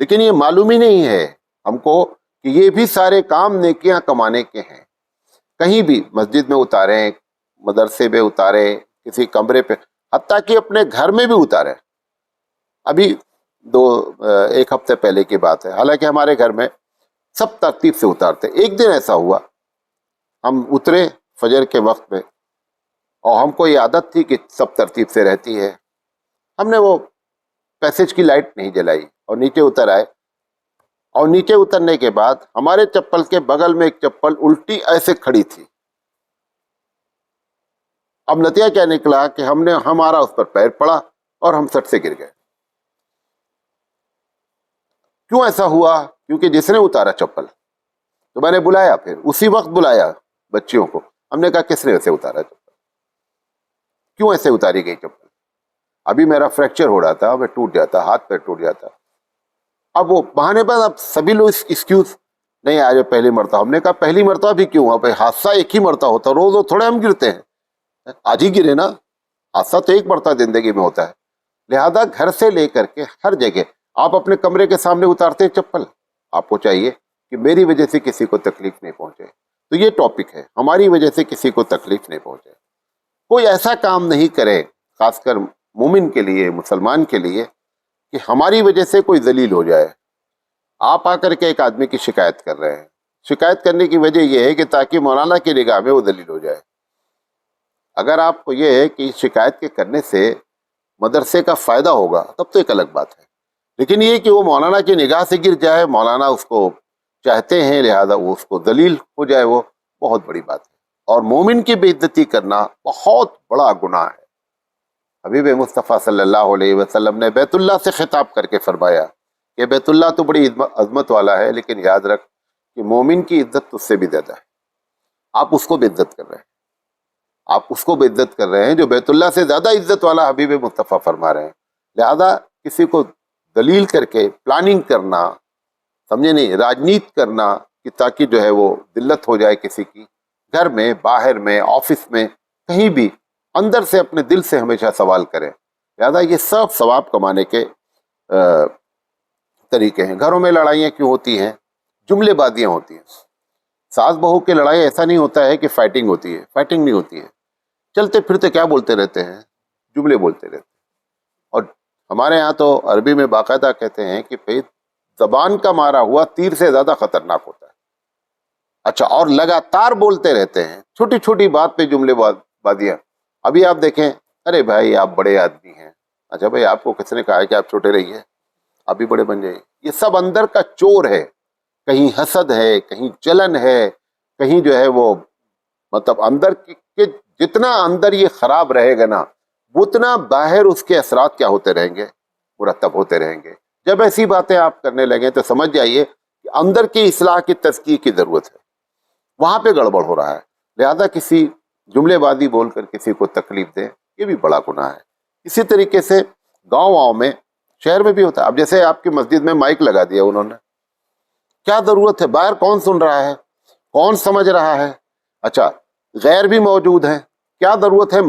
لیکن یہ معلوم ہی نہیں ہے ہم کو کہ یہ بھی سارے کام نیکیاں کمانے کے ہیں. کہیں بھی مسجد میں اتاریں، مدرسے میں اتاریں، کسی کمرے پہ، حتیٰ کہ اپنے گھر میں بھی اتاریں. ابھی ایک ہفتے پہلے کی بات ہے، حالانکہ ہمارے گھر میں سب ترتیب سے اتارتے. ایک دن ایسا ہوا، ہم اترے فجر کے وقت میں، اور ہم کو یہ عادت تھی کہ سب ترتیب سے رہتی ہے. ہم نے وہ پیسج کی لائٹ نہیں جلائی اور نیچے اتر آئے. اور نیچے اترنے کے بعد ہمارے چپل کے بغل میں ایک چپل الٹی ایسے کھڑی تھی. اب نتیجہ کیا نکلا کہ ہمارا اس پر پیر پڑا اور ہم سٹ سے گر گئے. کیوں ایسا ہوا؟ کیونکہ جس نے اتارا چپل، تو میں نے بلایا، پھر اسی وقت بلایا بچیوں کو. ہم نے کہا کس نے ایسے اتارا چپل، کیوں ایسے اتاری گئی چپل؟ ابھی میرا فریکچر ہو رہا تھا، میں ٹوٹ جاتا، ہاتھ پیر ٹوٹ جاتا. اب وہ بہانے پر اب سبھی لوگ ایکسکیوز، نہیں آج پہلی مرتبہ. ہم نے کہا پہلی مرتبہ بھی کیوں؟ اب حادثہ ایک ہی مرتبہ ہوتا، روز تھوڑے ہم گرتے ہیں. آج ہی گرے نا، حادثہ تو ایک مرتبہ زندگی میں ہوتا ہے. لہذا گھر سے لے کر کے ہر جگہ آپ اپنے کمرے کے سامنے اتارتے ہیں چپل. آپ کو چاہیے کہ میری وجہ سے کسی کو تکلیف نہیں پہنچے. تو یہ ٹاپک ہے، ہماری وجہ سے کسی کو تکلیف نہیں پہنچے. کوئی ایسا کام نہیں کرے، خاص کر مومن کے لیے، مسلمان کے لیے، کہ ہماری وجہ سے کوئی ذلیل ہو جائے. آپ آ کر کے ایک آدمی کی شکایت کر رہے ہیں، شکایت کرنے کی وجہ یہ ہے کہ تاکہ مولانا کی نگاہ میں وہ ذلیل ہو جائے. اگر آپ کو یہ ہے کہ شکایت کے کرنے سے مدرسے کا فائدہ ہوگا تب تو ایک الگ بات ہے. لیکن یہ کہ وہ مولانا کی نگاہ سے گر جائے، مولانا اس کو چاہتے ہیں لہذا وہ اس کو ذلیل ہو جائے، وہ بہت بڑی بات ہے. اور مومن کی بے عزتی کرنا بہت بڑا گناہ ہے. حبیب مصطفیٰ صلی اللہ علیہ وسلم نے بیت اللہ سے خطاب کر کے فرمایا کہ بیت اللہ تو بڑی عظمت والا ہے، لیکن یاد رکھ کہ مومن کی عزت تجھ سے بھی زیادہ ہے. آپ اس کو بے عزت کر رہے ہیں، آپ اس کو بے عزت کر رہے ہیں جو بیت اللہ سے زیادہ عزت والا حبیب مصطفیٰ فرما رہے ہیں. لہذا کسی کو دلیل کر کے پلاننگ کرنا، سمجھے نہیں، راجنیت کرنا کہ تاکہ جو ہے وہ دلت ہو جائے کسی کی، گھر میں، باہر میں، آفس میں، کہیں بھی اندر سے اپنے دل سے ہمیشہ سوال کریں. لہذا یہ سب ثواب کمانے کے طریقے ہیں. گھروں میں لڑائیاں کیوں ہوتی ہیں؟ جملے بازیاں ہوتی ہیں. ساس بہو کی لڑائی ایسا نہیں ہوتا ہے کہ فائٹنگ ہوتی ہے، فائٹنگ نہیں ہوتی ہے. چلتے پھرتے کیا بولتے رہتے ہیں؟ جملے بولتے رہتے ہیں. اور ہمارے ہاں تو عربی میں باقاعدہ کہتے ہیں کہ زبان کا مارا ہوا تیر سے زیادہ خطرناک ہوتا ہے. اچھا، اور لگاتار بولتے رہتے ہیں، چھوٹی چھوٹی بات پہ جملے بازیاں. ابھی آپ دیکھیں، ارے بھائی آپ بڑے آدمی ہیں. اچھا بھائی، آپ کو کس نے کہا ہے کہ آپ چھوٹے رہیے، آپ بھی بڑے بن جائیے؟ یہ سب اندر کا چور ہے. کہیں حسد ہے، کہیں جلن ہے، کہیں جو ہے وہ مطلب اندر کے جتنا اندر یہ خراب رہے گا نا، اتنا باہر اس کے اثرات کیا ہوتے رہیں گے؟ مرتب ہوتے رہیں گے. جب ایسی باتیں آپ کرنے لگیں تو سمجھ جائیے کہ اندر کی اصلاح کی تزکیے کی ضرورت ہے، وہاں پہ گڑبڑ ہو رہا ہے. لہذا کسی جملے بازی بول کر کسی کو تکلیف دیں، یہ بھی بڑا گناہ ہے. اسی طریقے سے گاؤں میں، شہر میں بھی ہوتا ہے. اب جیسے آپ کی مسجد میں مائک لگا دیا انہوں نے، کیا ضرورت ہے؟ باہر کون سن رہا ہے، کون سمجھ رہا ہے؟ اچھا، غیر بھی موجود ہیں، کیا ضرورت ہے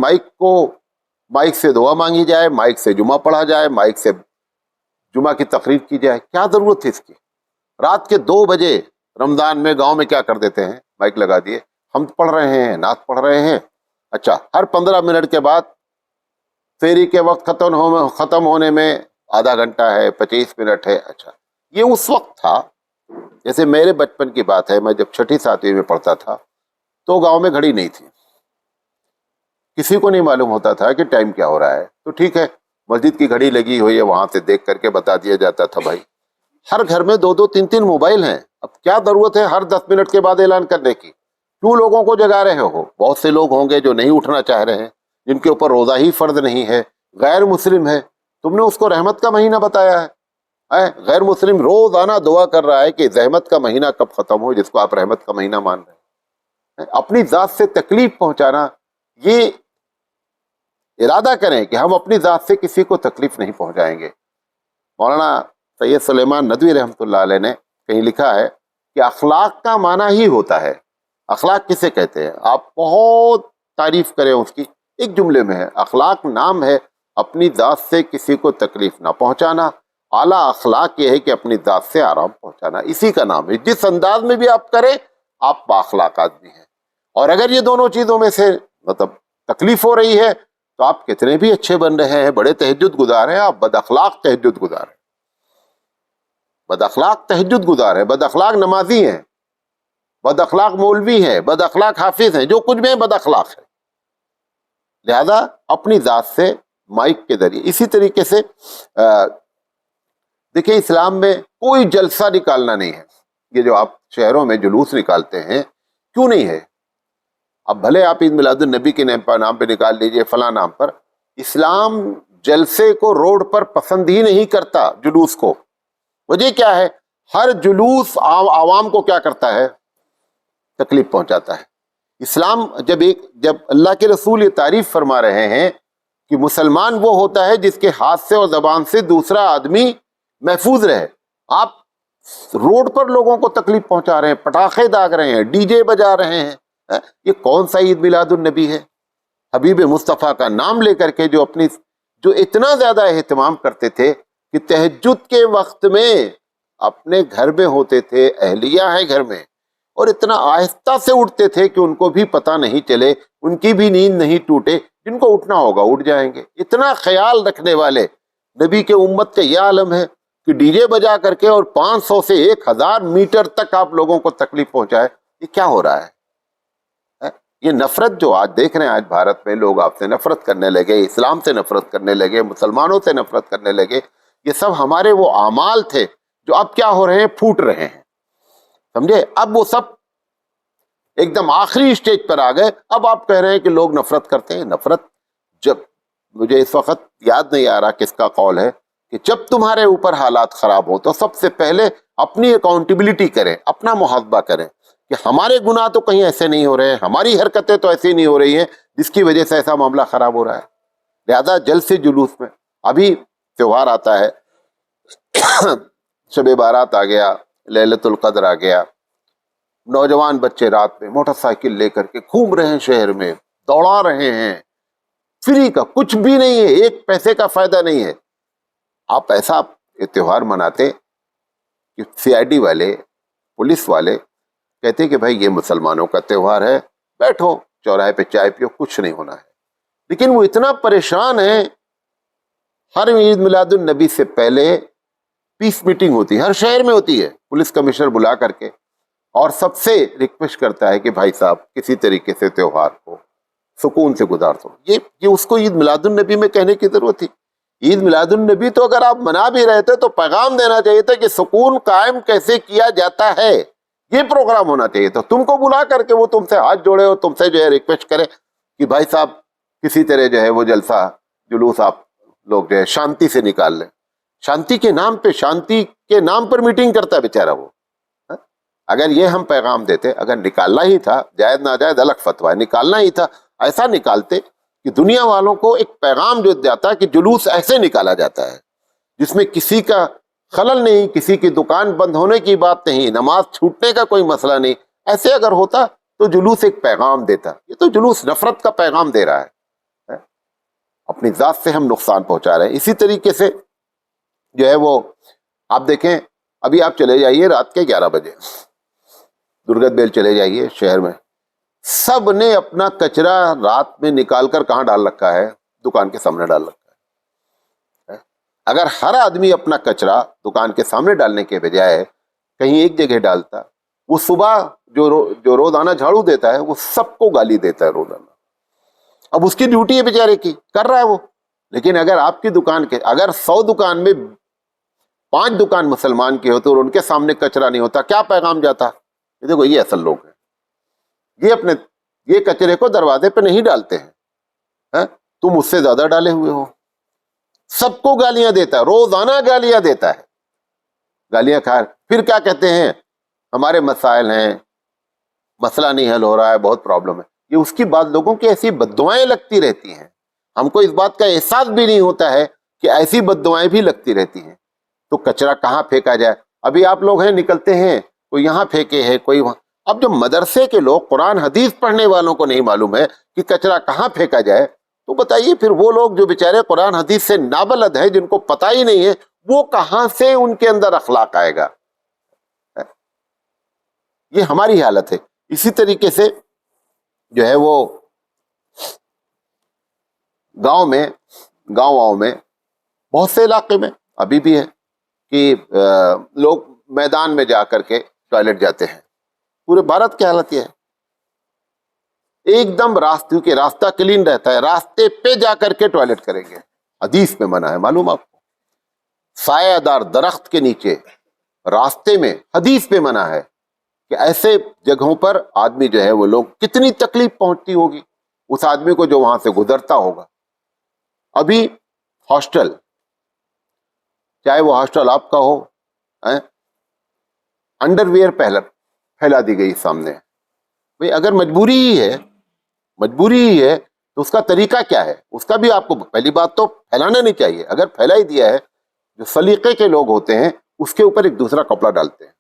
مائک سے دعا مانگی جائے، مائک سے جمعہ پڑھا جائے، مائک سے جمعہ کی تقریر کی جائے؟ کیا ضرورت ہے اس کی؟ رات کے 2 بجے رمضان میں گاؤں میں کیا کر دیتے ہیں؟ مائک لگا دیے، ہم پڑھ رہے ہیں، نعت پڑھ رہے ہیں. اچھا، ہر 15 منٹ کے بعد فیری کے وقت ختم ہونے میں آدھا گھنٹہ ہے، 25 منٹ ہے. اچھا، یہ اس وقت تھا. جیسے میرے بچپن کی بات ہے، میں جب 6ٹھی 7ویں میں پڑھتا تھا تو گاؤں میں گھڑی نہیں تھی، کسی کو نہیں معلوم ہوتا تھا کہ ٹائم کیا ہو رہا ہے. تو ٹھیک ہے، مسجد کی گھڑی لگی ہوئی ہے، وہاں سے دیکھ کر کے بتا دیا جاتا تھا. بھائی ہر گھر میں 2 3 موبائل ہیں، اب کیا ضرورت ہے ہر 10 منٹ کے بعد اعلان کرنے کی؟ کیوں لوگوں کو جگا رہے ہو؟ بہت سے لوگ ہوں گے جو نہیں اٹھنا چاہ رہے ہیں، جن کے اوپر روزہ ہی فرض نہیں ہے، غیر مسلم ہے. تم نے اس کو رحمت کا مہینہ بتایا ہے. غیر مسلم روزانہ دعا کر رہا ہے کہ رحمت کا مہینہ کب ختم ہو، جس کو آپ رحمت کا مہینہ مان رہے ہیں. اپنی ذات سے تکلیف پہنچانا، یہ ارادہ کریں کہ ہم اپنی ذات سے کسی کو تکلیف نہیں پہنچائیں گے. مولانا سید سلیمان ندوی رحمۃ اللہ علیہ نے کہیں لکھا ہے کہ اخلاق کا معنی ہی ہوتا ہے. اخلاق کسے کہتے ہیں؟ آپ بہت تعریف کریں اس کی، ایک جملے میں ہے، اخلاق نام ہے اپنی ذات سے کسی کو تکلیف نہ پہنچانا اعلیٰ اخلاق یہ ہے کہ اپنی ذات سے آرام پہنچانا، اسی کا نام ہے۔ جس انداز میں بھی آپ کریں آپ بااخلاق آدمی ہیں، اور اگر یہ دونوں چیزوں میں سے مطلب تکلیف ہو رہی ہے تو آپ کتنے بھی اچھے بن رہے ہیں، بڑے تہجد گزار ہیں، آپ بد اخلاق تہجد گزار ہیں، بد اخلاق تہجد گزار ہیں، بد اخلاق نمازی ہیں، بد اخلاق مولوی ہیں، بد اخلاق حافظ ہیں، جو کچھ بھی ہیں بد اخلاق ہے۔ لہذا اپنی ذات سے مائک کے ذریعے، اسی طریقے سے دیکھیں اسلام میں کوئی جلسہ نکالنا نہیں ہے۔ یہ جو آپ شہروں میں جلوس نکالتے ہیں کیوں نہیں ہے؟ اب بھلے آپ عید میلاد النبی کے نام پہ نکال لیجئے، فلاں نام پر، اسلام جلسے کو روڈ پر پسند ہی نہیں کرتا، جلوس کو۔ وجہ کیا ہے؟ ہر جلوس عوام کو کیا کرتا ہے؟ تکلیف پہنچاتا ہے۔ اسلام جب اللہ کے رسول یہ تعریف فرما رہے ہیں کہ مسلمان وہ ہوتا ہے جس کے ہاتھ سے اور زبان سے دوسرا آدمی محفوظ رہے، آپ روڈ پر لوگوں کو تکلیف پہنچا رہے ہیں، پٹاخے داغ رہے ہیں، ڈی جے بجا رہے ہیں، یہ کون سا عید میلاد النبی ہے؟ حبیب مصطفیٰ کا نام لے کر کے جو اتنا زیادہ اہتمام کرتے تھے کہ تہجد کے وقت میں اپنے گھر میں ہوتے تھے، اہلیہ ہے گھر میں، اور اتنا آہستہ سے اٹھتے تھے کہ ان کو بھی پتہ نہیں چلے، ان کی بھی نیند نہیں ٹوٹے، جن کو اٹھنا ہوگا اٹھ جائیں گے۔ اتنا خیال رکھنے والے نبی کے امت کا یہ عالم ہے کہ ڈی جے بجا کر کے اور 500 سے 1000 میٹر تک آپ لوگوں کو تکلیف پہنچائے۔ یہ کیا ہو رہا ہے؟ یہ نفرت جو آج دیکھ رہے ہیں، آج بھارت میں لوگ آپ سے نفرت کرنے لگے، اسلام سے نفرت کرنے لگے، مسلمانوں سے نفرت کرنے لگے، یہ سب ہمارے وہ اعمال تھے جو اب کیا ہو رہے ہیں؟ پھوٹ رہے ہیں، سمجھے؟ اب وہ سب ایک دم آخری اسٹیج پر آ گئے۔ اب آپ کہہ رہے ہیں کہ لوگ نفرت کرتے ہیں۔ نفرت جب، مجھے اس وقت یاد نہیں آ رہا کس کا قول ہے، کہ جب تمہارے اوپر حالات خراب ہو تو سب سے پہلے اپنی اکاؤنٹیبلٹی کریں، اپنا محاسبہ کریں کہ ہمارے گناہ تو کہیں ایسے نہیں ہو رہے ہیں، ہماری حرکتیں تو ایسی نہیں ہو رہی ہیں جس کی وجہ سے ایسا معاملہ خراب ہو رہا ہے۔ لہذا جلسے جلوس میں، ابھی تہوار آتا ہے، شب بارات آ گیا، لیلۃ القدر آ گیا، نوجوان بچے رات میں موٹر سائیکل لے کر کے گھوم رہے ہیں، شہر میں دوڑا رہے ہیں، فری کا کچھ بھی نہیں ہے، ایک پیسے کا فائدہ نہیں ہے۔ آپ ایسا تہوار مناتے کہ CID والے، پولیس والے کہتے کہ بھائی یہ مسلمانوں کا تہوار ہے، بیٹھو چوراہے پہ چائے پیو، کچھ نہیں ہونا ہے۔ لیکن وہ اتنا پریشان ہے، ہر عید میلاد النبی سے پہلے پیس میٹنگ ہوتی ہے، ہر شہر میں ہوتی ہے، پولیس کمشنر بلا کر کے، اور سب سے ریکویسٹ کرتا ہے کہ بھائی صاحب کسی طریقے سے تہوار کو سکون سے گزار دو۔ یہ اس کو عید میلاد النبی میں کہنے کی ضرورت تھی؟ عید میلاد النبی تو اگر آپ منا بھی رہے تھے تو پیغام دینا چاہیے تھا کہ سکون قائم کیسے کیا جاتا ہے، یہ پروگرام ہونا چاہیے تھا۔ تم کو بلا کر کے وہ تم سے ہاتھ جوڑے اور تم سے جو ہے ریکویسٹ کرے کہ بھائی صاحب کسی طرح جو ہے وہ جلسہ جلوس آپ لوگ جو ہے شانتی سے نکال لیں۔ شانتی کے نام پہ، شانتی کے نام پر میٹنگ کرتا ہے بیچارہ وہ۔ اگر یہ ہم پیغام دیتے، اگر نکالنا ہی تھا، جائز ناجائز الگ فتویٰ ہے، نکالنا ہی تھا، ایسا نکالتے کہ دنیا والوں کو ایک پیغام جو جاتا ہے کہ جلوس ایسے نکالا جاتا ہے جس میں کسی کا خلل نہیں، کسی کی دکان بند ہونے کی بات نہیں، نماز چھوٹنے کا کوئی مسئلہ نہیں۔ ایسے اگر ہوتا تو جلوس ایک پیغام دیتا، یہ تو جلوس نفرت کا پیغام دے رہا ہے، اپنی ذات سے ہم نقصان پہنچا رہے ہیں۔ اسی طریقے سے جو ہے وہ آپ دیکھیں، ابھی آپ چلے جائیے رات کے 11 بجے درگت بیل چلے جائیے شہر میں، سب نے اپنا کچرا رات میں نکال کر کہاں ڈال رکھا ہے؟ دکان کے سامنے ڈال رکھا ہے۔ اگر ہر آدمی اپنا کچرا دکان کے سامنے ڈالنے کے بجائے کہیں ایک جگہ ڈالتا، وہ صبح جو روزانہ جھاڑو دیتا ہے وہ سب کو گالی دیتا ہے روزانہ۔ اب اس کی ڈیوٹی ہے بیچارے کی، کر رہا ہے وہ۔ لیکن اگر آپ کی دکان کے، اگر 100 دکان میں 5 دکان مسلمان کے ہوتے اور ان کے سامنے کچرا نہیں ہوتا، کیا پیغام جاتا؟ دیکھو یہ اصل لوگ ہیں، یہ کچرے کو دروازے پہ نہیں ڈالتے ہیں، تم اس سے زیادہ ڈالے ہوئے ہو۔ سب کو گالیاں دیتا ہے، روزانہ گالیاں دیتا ہے، گالیاں کھا۔ پھر کیا کہتے ہیں؟ ہمارے مسائل ہیں، مسئلہ نہیں حل ہو رہا ہے، بہت پرابلم ہے۔ یہ اس کی بات، لوگوں کی ایسی بددعائیں لگتی رہتی ہیں، ہم کو اس بات کا احساس بھی نہیں ہوتا ہے کہ ایسی بددعائیں بھی لگتی رہتی ہیں۔ تو کچرا کہاں پھینکا جائے؟ ابھی آپ لوگ ہیں نکلتے ہیں، کوئی یہاں پھینکے ہے، کوئی وہاں۔ اب جو مدرسے کے لوگ، قرآن حدیث پڑھنے والوں کو نہیں معلوم ہے کہ کچرا کہاں پھینکا جائے، تو بتائیے پھر وہ لوگ جو بیچارے قرآن حدیث سے نابلد ہیں، جن کو پتہ ہی نہیں ہے، وہ کہاں سے ان کے اندر اخلاق آئے گا؟ یہ ہماری حالت ہے. اسی طریقے سے جو ہے وہ گاؤں میں بہت سے علاقے میں ابھی بھی ہے کہ لوگ میدان میں جا کر کے ٹوائلٹ جاتے ہیں. پورے بھارت کی حالت یہ ہے. ایک دم کیونکہ راستہ کلین رہتا ہے، راستے پہ جا کر کے ٹوائلٹ کریں گے. حدیث میں منع ہے، معلوم آپ کو. سایہ دار درخت کے نیچے راستے میں حدیث پہ منع ہے کہ ایسے جگہوں پر آدمی جو ہے وہ لوگ کتنی تکلیف پہنچتی ہوگی اس آدمی کو جو وہاں سے گزرتا ہوگا. ابھی ہاسٹل، چاہے وہ ہاسٹل آپ کا ہو، انڈر ویئر پھیلا دی گئی سامنے. بھئی اگر مجبوری ہی ہے تو اس کا طریقہ کیا ہے؟ اس کا بھی آپ کو پہلی بات تو پھیلانا نہیں چاہیے. اگر پھیلا ہی دیا ہے، جو سلیقے کے لوگ ہوتے ہیں اس کے اوپر ایک دوسرا کپڑا ڈالتے ہیں.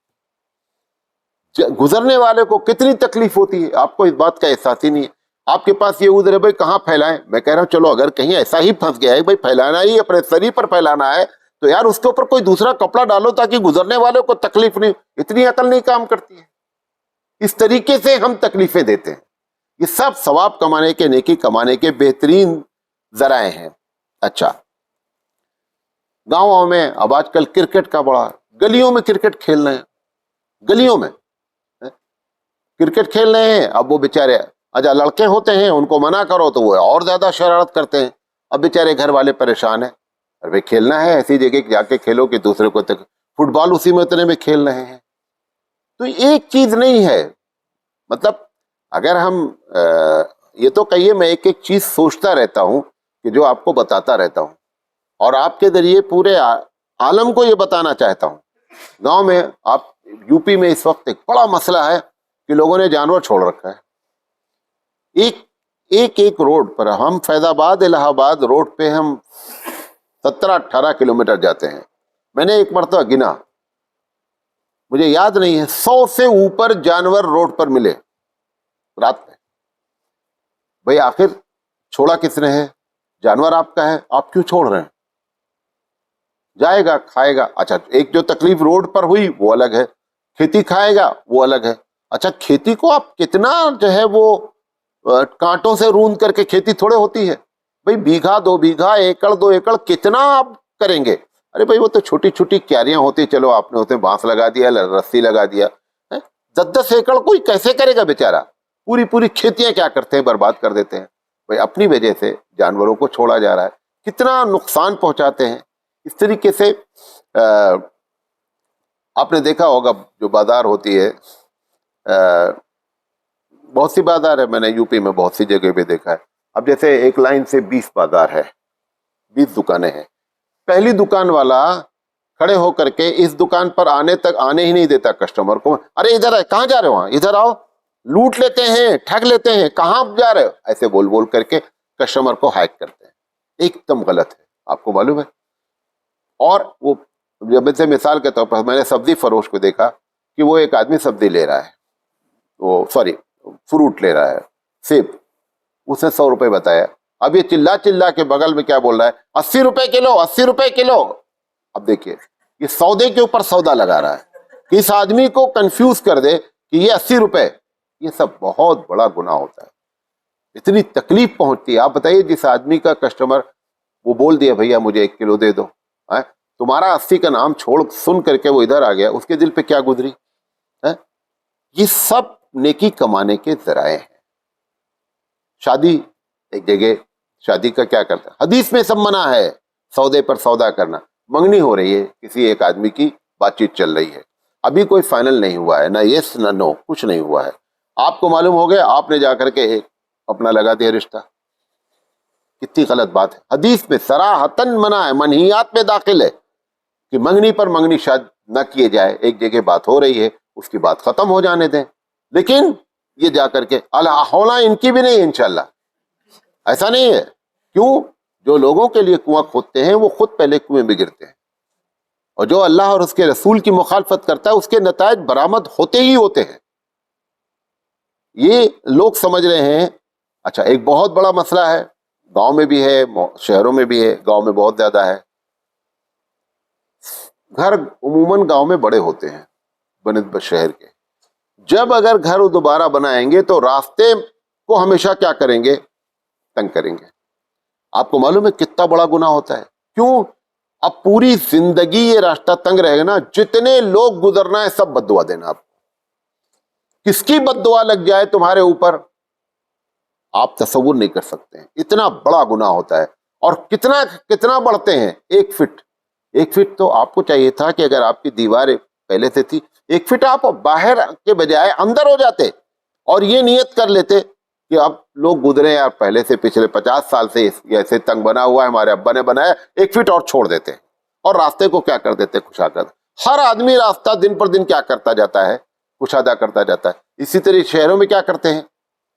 گزرنے والے کو کتنی تکلیف ہوتی ہے، آپ کو اس بات کا احساس ہی نہیں ہے. آپ کے پاس یہ عذر ہے بھائی کہاں پھیلائیں. میں کہہ رہا ہوں چلو اگر کہیں ایسا ہی پھنس گیا ہے بھائی پھیلانا ہی اپنے شریر پر پھیلانا ہے تو یار اس کے اوپر کوئی دوسرا کپڑا ڈالو تاکہ گزرنے والوں کو تکلیف نہیں. اتنی عقل نہیں کام کرتی ہے. اس طریقے سے ہم تکلیفیں دیتے ہیں. یہ سب ثواب کمانے کے، نیکی کمانے کے بہترین ذرائع ہیں. اچھا، گاؤں میں اب آج کل کرکٹ کا بڑا، گلیوں میں کرکٹ کھیل رہے ہیں، گلیوں میں کرکٹ کھیل رہے ہیں. اب وہ بیچارے اچھا لڑکے ہوتے ہیں، ان کو منع کرو تو وہ اور زیادہ شرارت کرتے ہیں. اب بیچارے گھر والے پریشان ہیں. ارے کھیلنا ہے ایسی جگہ جا کے کھیلو کہ دوسرے کو فٹ بال اسی میں اتنے میں کھیل رہے ہیں. تو ایک چیز نہیں ہے. مطلب اگر ہم یہ تو کہیے میں ایک ایک چیز سوچتا رہتا ہوں کہ جو آپ کو بتاتا رہتا ہوں اور آپ کے ذریعے پورے عالم کو یہ بتانا چاہتا ہوں. گاؤں میں آپ یو پی میں اس وقت ایک بڑا مسئلہ ہے کہ لوگوں نے جانور چھوڑ رکھا ہے. ایک روڈ پر ہم فیض آباد الہ آباد روڈ پہ ہم 17-18 کلومیٹر جاتے ہیں. میں نے ایک مرتبہ گنا، مجھے یاد نہیں ہے، 100 سے اوپر جانور روڈ پر ملے رات میں. بھئی آخر چھوڑا کس نے ہے؟ جانور آپ کا ہے، آپ کیوں چھوڑ رہے ہیں؟ جائے گا کھائے گا. اچھا ایک جو تکلیف روڈ پر ہوئی وہ الگ ہے، کھیتی کھائے گا وہ الگ ہے. اچھا کھیتی کو آپ کتنا جو ہے وہ کانٹوں سے روند کر کے کھیتی تھوڑے ہوتی ہے. بھئی بیگھا 2 بیگھا، ایکڑ 2 ایکڑ کتنا آپ کریں گے؟ ارے بھئی وہ تو چھوٹی چھوٹی کیاریاں ہوتی، چلو آپ نے اسے بانس لگا دیا، رسی لگا دیا. 10-10 ایکڑ کوئی کیسے کرے گا بیچارہ؟ پوری کھیتیاں کیا کرتے ہیں؟ برباد کر دیتے ہیں. بھئی اپنی وجہ سے جانوروں کو چھوڑا جا رہا ہے، کتنا نقصان پہنچاتے ہیں. اس طریقے سے آپ نے دیکھا ہوگا جو بازار ہوتی ہے، بہت سی بازار ہے، میں نے یو پی میں بہت سی جگہ پہ دیکھا ہے. اب جیسے ایک لائن سے 20 بازار ہے، 20 دکانیں ہیں. پہلی دکان والا کھڑے ہو کر کے اس دکان پر آنے ہی نہیں دیتا کسٹمر کو. ارے ادھر ہے، کہاں جا رہے ہو؟ ادھر آؤ. لوٹ لیتے ہیں، ٹھگ لیتے ہیں. کہاں جا رہے ہو؟ ایسے بول کر کے کسٹمر کو ہائیک کرتے ہیں. ایک دم غلط ہے، آپ کو معلوم ہے. اور وہ جب سے مثال کے طور پر میں نے سبزی فروش کو دیکھا کہ وہ ایک آدمی سبزی لے رہا ہے، وہ فروٹ لے رہا ہے، سیب. اس نے 100 روپے بتایا. اب یہ چلا کے بغل میں کیا بول رہا ہے؟ 80 روپے کلو، 80 روپے کلو. اب دیکھیے یہ سودے کے اوپر سودا لگا رہا ہے کہ اس آدمی کو کنفیوز کر دے کہ یہ 80 روپے. یہ سب بہت بڑا گناہ ہوتا ہے. اتنی تکلیف پہنچتی ہے. آپ بتائیے جس آدمی کا کسٹمر وہ بول دیا بھیا مجھے 1 کلو دے دو، تمہارا 80 کا نام چھوڑ سن کر کے وہ ادھر آ گیا، اس کے دل پہ کیا گزری. یہ سب نیکی کمانے کے ذرائع ہیں. شادی ایک جگہ، شادی کا کیا کرتا ہے؟ حدیث میں سب منع ہے سودے پر سودا کرنا. منگنی ہو رہی ہے، کسی ایک آدمی کی بات چیت چل رہی ہے، ابھی کوئی فائنل نہیں ہوا ہے، نہ یس نہ نو، کچھ نہیں ہوا ہے. آپ کو معلوم ہو گیا، آپ نے جا کر کے اپنا لگا دیا رشتہ. کتنی غلط بات ہے. حدیث میں صراحتاً منع ہے، منہیات میں داخل ہے کہ منگنی پر منگنی شاید نہ کیے جائے. ایک جگہ بات ہو رہی ہے، اس کی بات ختم ہو جانے دیں. لیکن یہ جا کر کے ہونا ان کی بھی نہیں ہے انشاءاللہ. ایسا نہیں ہے. کیوں؟ جو لوگوں کے لیے کنواں کھودتے ہیں وہ خود پہلے کنویں میں گرتے ہیں، اور جو اللہ اور اس کے رسول کی مخالفت کرتا ہے اس کے نتائج برآمد ہوتے ہی ہوتے ہیں. یہ لوگ سمجھ رہے ہیں. اچھا ایک بہت بڑا مسئلہ ہے، گاؤں میں بھی ہے، شہروں میں بھی ہے. گاؤں میں بہت زیادہ ہے. گھر عموماً گاؤں میں بڑے ہوتے ہیں بنسبت شہر کے. جب اگر گھر دوبارہ بنائیں گے تو راستے کو ہمیشہ کیا کریں گے؟ تنگ کریں گے. آپ کو معلوم ہے کتنا بڑا گناہ ہوتا ہے. کیوں؟ اب پوری زندگی یہ راستہ تنگ رہے گا نا, جتنے لوگ گزرنا ہے سب بد دعا دینا. آپ کس کی بد دعا لگ جائے تمہارے اوپر آپ تصور نہیں کر سکتے ہیں. اتنا بڑا گناہ ہوتا ہے. اور کتنا بڑھتے ہیں؟ 1 فٹ. 1 فٹ تو آپ کو چاہیے تھا کہ اگر آپ کی دیواریں پہلے سے تھی 1 فٹ آپ باہر کے بجائے اندر ہو جاتے اور یہ نیت کر لیتے کہ اب لوگ گزرے یار پہلے سے پچھلے 50 سال سے ایسے تنگ بنا ہوا ہے, ہمارے ابا نے بنایا, 1 فٹ اور چھوڑ دیتے اور راستے کو کیا کر دیتے؟ کشادہ. ہر آدمی راستہ دن پر دن کیا کرتا جاتا ہے؟ کشادہ کرتا جاتا ہے. اسی طرح شہروں میں کیا کرتے ہیں؟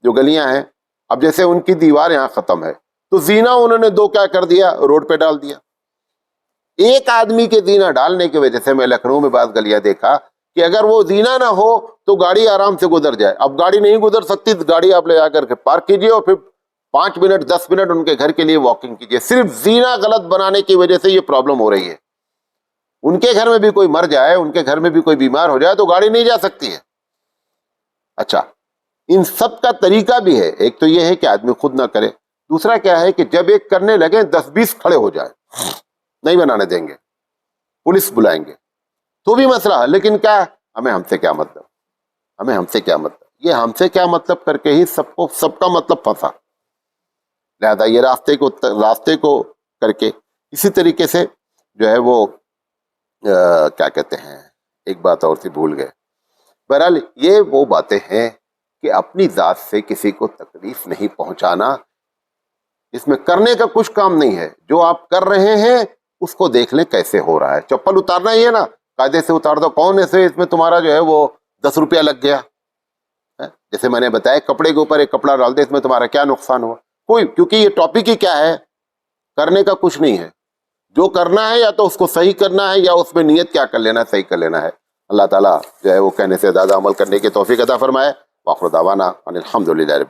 جو گلیاں ہیں, اب جیسے ان کی دیوار یہاں ختم ہے تو زینہ انہوں نے 2 کیا کر دیا؟ روڈ پہ ڈال دیا. ایک آدمی کے زینہ ڈالنے کی وجہ سے میں لکھنؤ میں بعض گلیاں دیکھا کہ اگر وہ زینہ نہ ہو تو گاڑی آرام سے گزر جائے. اب گاڑی نہیں گزر سکتی تو گاڑی آپ لے جا کر کے پارک کیجیے اور پھر 5 منٹ 10 منٹ ان کے گھر کے لیے واکنگ کیجیے. صرف زینہ غلط بنانے کی وجہ سے یہ پرابلم ہو رہی ہے. ان کے گھر میں بھی کوئی مر جائے, ان کے گھر میں بھی کوئی بیمار ہو جائے تو گاڑی نہیں جا سکتی ہے. اچھا, ان سب کا طریقہ بھی ہے. ایک تو یہ ہے کہ آدمی خود نہ کرے, دوسرا کیا ہے کہ جب ایک کرنے لگے 10-20 کھڑے ہو جائے, نہیں بنانے دیں گے, پولیس بلائیں گے تو بھی مسئلہ. لیکن کیا ہم سے کیا مطلب, ہم سے کیا مطلب, یہ ہم سے کیا مطلب کر کے ہی سب کا مطلب پھنسا. لہذا یہ راستے کو کر کے اسی طریقے سے جو ہے وہ کیا کہتے ہیں, ایک بات اور تھی بھول گئے. بہرحال یہ وہ باتیں ہیں کہ اپنی ذات سے کسی کو تکلیف نہیں پہنچانا, اس میں کرنے کا کچھ کام نہیں ہے. جو آپ کر رہے ہیں اس کو دیکھ لیں کیسے ہو رہا ہے. چپل اتارنا ہی ہے نا, قاعدے سے اتار دو. کون ایسے اس میں تمہارا جو ہے وہ 10 روپیہ لگ گیا, جیسے میں نے بتایا کپڑے کے اوپر ایک کپڑا ڈال دے, اس میں تمہارا کیا نقصان ہوا؟ کوئی, کیونکہ یہ ٹاپک ہی کیا ہے, کرنے کا کچھ نہیں ہے. جو کرنا ہے یا تو اس کو صحیح کرنا ہے یا اس میں نیت کیا کر لینا ہے, صحیح کر لینا ہے. اللہ تعالیٰ جو ہے وہ کہنے سے زیادہ عمل کرنے کی توفیق عطا فرمائے. وآخر دعوانا ان الحمد للہ.